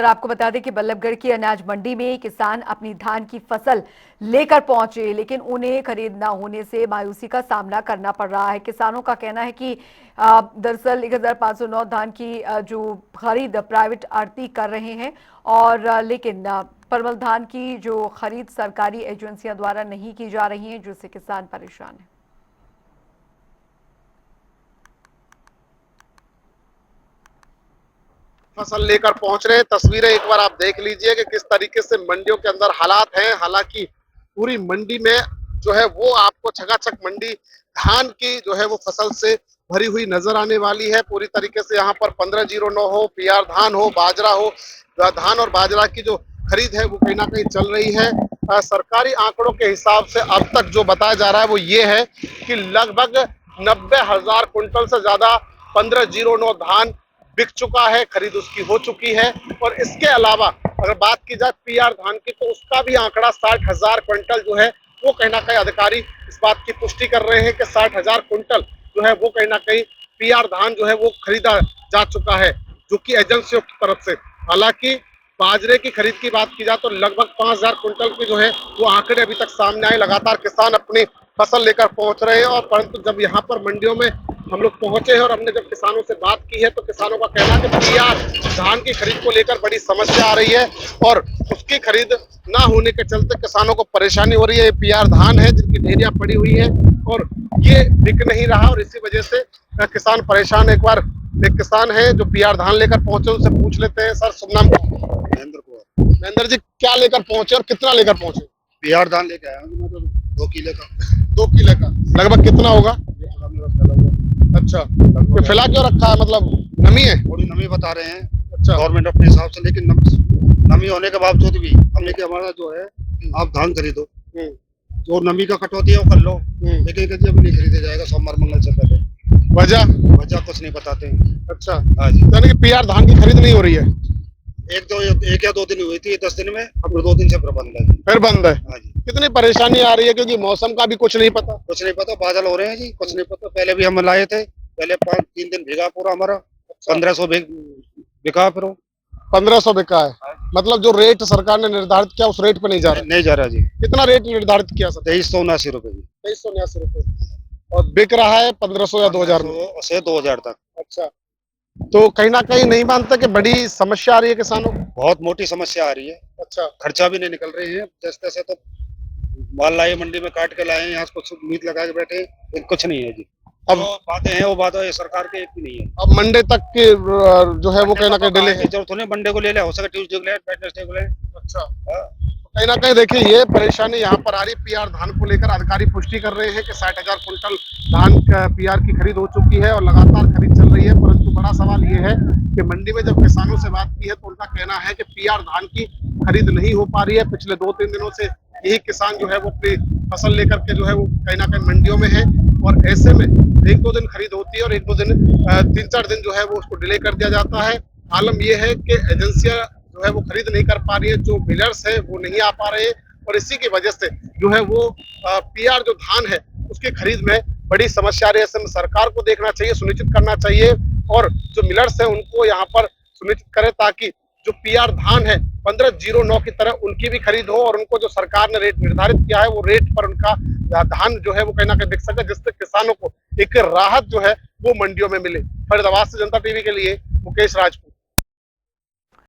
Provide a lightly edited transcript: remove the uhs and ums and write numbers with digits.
आपको बता दें कि बल्लभगढ़ की अनाज मंडी में किसान अपनी धान की फसल लेकर पहुंचे, लेकिन उन्हें खरीद न होने से मायूसी का सामना करना पड़ रहा है। किसानों का कहना है कि दरअसल 1509 धान की जो खरीद प्राइवेट आड़ती कर रहे हैं और लेकिन परमल धान की जो खरीद सरकारी एजेंसियों द्वारा नहीं की जा रही है, जिससे किसान परेशान है। फसल लेकर पहुंच रहे हैं। तस्वीरें एक बार आप देख लीजिए कि किस तरीके से मंडियों के अंदर हालात हैं। हालांकि पूरी मंडी में जो है वो आपको छकाछक मंडी धान की जो है वो फसल से भरी हुई नजर आने वाली है। पूरी तरीके से यहाँ पर 1509 हो, पीआर धान हो, बाजरा हो, धान और बाजरा की जो खरीद है वो कहीं ना कहीं चल रही है। सरकारी आंकड़ों के हिसाब से अब तक जो बताया जा रहा है वो ये है कि लगभग 90,000 कुंटल से ज्यादा 1509 धान बिक चुका है, खरीद उसकी हो चुकी है। और इसके अलावा अगर बात की जाए पीआर धान की, तो उसका भी आंकड़ा 60,000 क्विंटल जो है वो कहीं ना कहीं अधिकारी इस बात की पुष्टि कर रहे हैं कि 60,000 कुंटल जो है वो कहीं ना कहीं पीआर धान जो है वो खरीदा जा चुका है, जो कि एजेंसियों की तरफ से। हालांकि बाजरे की खरीद की बात की जाए तो लगभग 5,000 कुंटल की जो है वो आंकड़े अभी तक सामने आए। लगातार किसान अपनी फसल लेकर पहुंच रहे हैं, और परंतु जब यहाँ पर मंडियों में हम लोग पहुंचे हैं और हमने जब किसानों से बात की है तो किसानों का कहना है कि पीआर धान की खरीद को लेकर बड़ी समस्या आ रही है और उसकी खरीद ना होने के चलते किसानों को परेशानी हो रही है। ये पीआर धान है जिनकी ढेरियां पड़ी हुई है और ये बिक नहीं रहा और इसी वजह से किसान परेशान है। एक बार एक किसान है जो पीआर धान लेकर पहुंचे, उनसे पूछ लेते हैं। सर, शुभ नाम? महेंद्र कुमार। महेंद्र जी, क्या लेकर पहुंचे और कितना लेकर पहुंचे? पीआर धान लेके आया हूँ मैं, तो 2 किलो का। 2 किलो का लगभग कितना होगा? अच्छा, तो फैला क्यों रखा है? मतलब नमी है? थोड़ी नमी बता रहे हैं अच्छा, गवर्नमेंट अपने हिसाब से, लेकिन नमी होने के बावजूद भी हमने कि हमारा जो है आप धान खरीदो, जो नमी का कटौती है वो कर लो, लेकिन कभी अभी नहीं खरीदा जाएगा सोमवार मंगल से पहले। वजह कुछ नहीं बताते हैं। अच्छा, हाँ जी, यानी कि पीआर धान की खरीद नहीं हो रही है? एक या 2 दिन हुई थी, 10 दिन में, अब 2 दिन से फिर बंद है। फिर बंद है? हाँ जी। कितनी परेशानी आ रही है, क्योंकि मौसम का भी कुछ नहीं पता। बादल हो रहे हैं जी, कुछ नहीं पता। पहले भी हम लाए थे, पहले 3 दिन भीगा पूरा हमारा। 1500 बिका, फिर 1500 बिका है? मतलब जो रेट सरकार ने निर्धारित किया उस रेट पे नहीं जा रहा? नहीं जा रहा जी। कितना रेट निर्धारित किया सर? 2379 रुपए जी। 2379 रुपए, और बिक रहा है 1500 या 2000 से 2000 तक। अच्छा, तो कहीं ना कहीं नहीं मानते कि बड़ी समस्या आ रही है किसानों को? बहुत मोटी समस्या आ रही है। अच्छा, खर्चा भी नहीं निकल रहे हैं जैसे तैसे, तो माल लाए मंडी में काट के लाए, यहाँ कुछ उम्मीद लगा के बैठे, कुछ नहीं है जी। अब बातें हैं वो बातें सरकार के एक भी नहीं है। अब मंडे तक की जो है वो कहीं ना कहीं डिले है। जरूरत नहीं, मंडे को ले ले, हो सके ट्यूसडे को ले, वेडनेसडे को ले। अच्छा, कहीं ना कहीं देखिए ये परेशानी यहाँ पर आ रही पीआर धान को लेकर। अधिकारी पुष्टि कर रहे हैं कि 60,000 कुंटल धान पीआर की खरीद हो चुकी है और लगातार खरीद चल रही है। परंतु बड़ा सवाल ये है कि मंडी में जब किसानों से बात की है तो उनका कहना है कि पीआर धान की खरीद नहीं हो पा रही है। पिछले 2-3 दिनों से यही किसान जो है वो अपनी फसल लेकर के जो है वो कहीं ना कहीं मंडियों में है, और ऐसे में 1-2 दिन खरीद होती है और 1-2 दिन 3-4 दिन जो है वो उसको डिले कर दिया जाता है। आलम यह है कि एजेंसियां जो है वो खरीद नहीं कर पा रही है, जो मिलर्स है वो नहीं आ पा रहे हैं, और इसी की वजह से जो है वो पीआर जो धान है उसकी खरीद में बड़ी समस्या आ रही है। ऐसे में सरकार को देखना चाहिए, सुनिश्चित करना चाहिए, और जो मिलर्स है उनको यहाँ पर सुनिश्चित करे ताकि जो पीआर धान है 1509 की तरह उनकी भी खरीद हो, और उनको जो सरकार ने रेट निर्धारित किया है वो रेट पर उनका धान जो है वो कहीं ना कहीं बिक सके, जिससे किसानों को एक राहत जो है वो मंडियों में मिले। फरीदाबाद से जनता टीवी के लिए मुकेश राजपूत।